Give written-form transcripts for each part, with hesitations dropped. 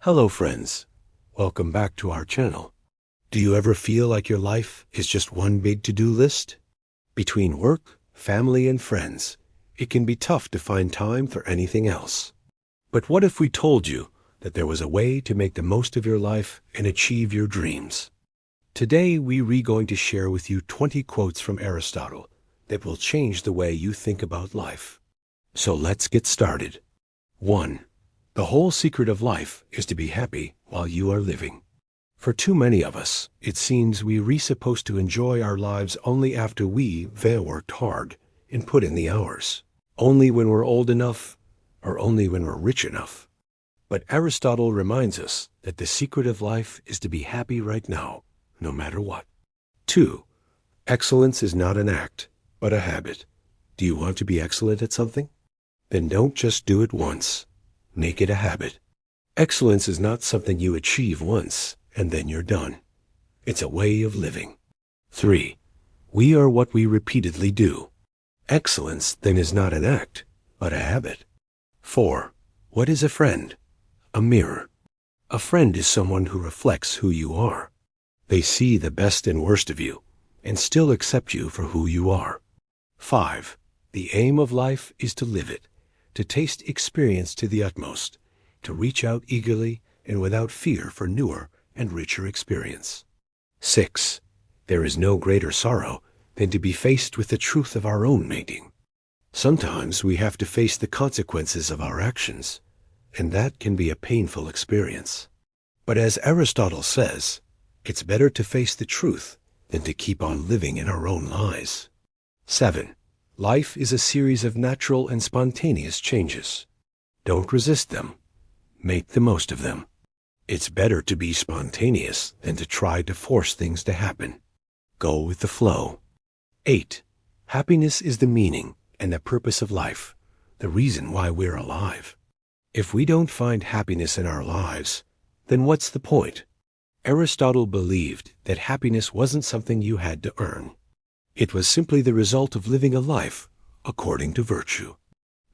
Hello friends, welcome back to our channel. Do you ever feel like your life is just one big to-do list? Between work, family, and friends, it can be tough to find time for anything else. But what if we told you that there was a way to make the most of your life and achieve your dreams? Today we're going to share with you 20 quotes from Aristotle that will change the way you think about life. So let's get started. 1. The whole secret of life is to be happy while you are living. For too many of us, it seems we're supposed to enjoy our lives only after we've worked hard and put in the hours. Only when we're old enough, or only when we're rich enough. But Aristotle reminds us that the secret of life is to be happy right now, no matter what. 2. Excellence is not an act, but a habit. Do you want to be excellent at something? Then don't just do it once. Make it a habit. Excellence is not something you achieve once and then you're done. It's a way of living. 3. We are what we repeatedly do. Excellence then is not an act, but a habit. 4. What is a friend? A mirror. A friend is someone who reflects who you are. They see the best and worst of you and still accept you for who you are. 5. The aim of life is to live it, to taste experience to the utmost, to reach out eagerly and without fear for newer and richer experience. 6. There is no greater sorrow than to be faced with the truth of our own making. Sometimes we have to face the consequences of our actions, and that can be a painful experience. But as Aristotle says, it's better to face the truth than to keep on living in our own lies. 7. Life is a series of natural and spontaneous changes. Don't resist them. Make the most of them. It's better to be spontaneous than to try to force things to happen. Go with the flow. 8. Happiness is the meaning and the purpose of life, the reason why we're alive. If we don't find happiness in our lives, then what's the point? Aristotle believed that happiness wasn't something you had to earn. It was simply the result of living a life according to virtue.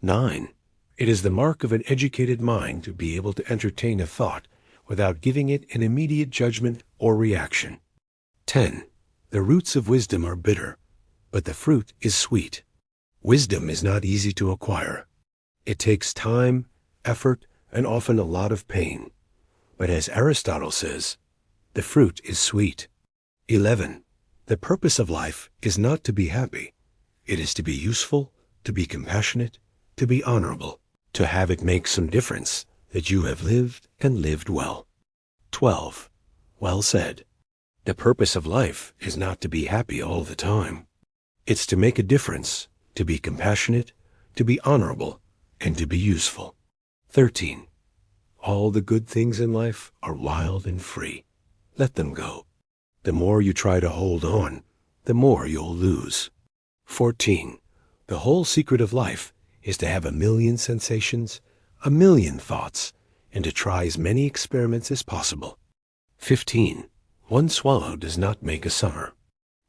9. It is the mark of an educated mind to be able to entertain a thought without giving it an immediate judgment or reaction. 10. The roots of wisdom are bitter, but the fruit is sweet. Wisdom is not easy to acquire. It takes time, effort, and often a lot of pain. But as Aristotle says, the fruit is sweet. 11. The purpose of life is not to be happy. It is to be useful, to be compassionate, to be honorable, to have it make some difference that you have lived and lived well. 12. Well said. The purpose of life is not to be happy all the time. It's to make a difference, to be compassionate, to be honorable, and to be useful. 13. All the good things in life are wild and free. Let them go. The more you try to hold on, the more you'll lose. 14. The whole secret of life is to have a million sensations, a million thoughts, and to try as many experiments as possible. 15. One swallow does not make a summer.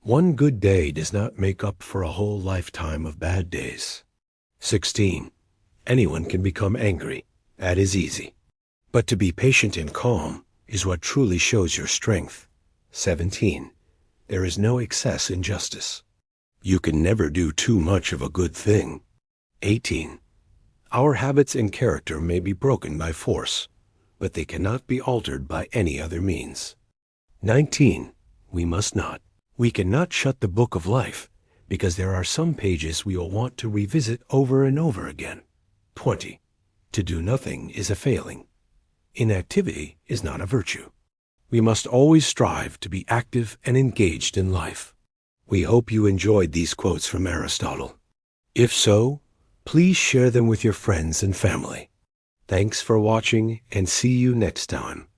One good day does not make up for a whole lifetime of bad days. 16. Anyone can become angry. That is easy. But to be patient and calm is what truly shows your strength. 17. There is no excess in justice. You can never do too much of a good thing. 18. Our habits and character may be broken by force, but they cannot be altered by any other means. 19. We cannot shut the book of life, because there are some pages we will want to revisit over and over again. 20. To do nothing is a failing. Inactivity is not a virtue. We must always strive to be active and engaged in life. We hope you enjoyed these quotes from Aristotle. If so, please share them with your friends and family. Thanks for watching and see you next time.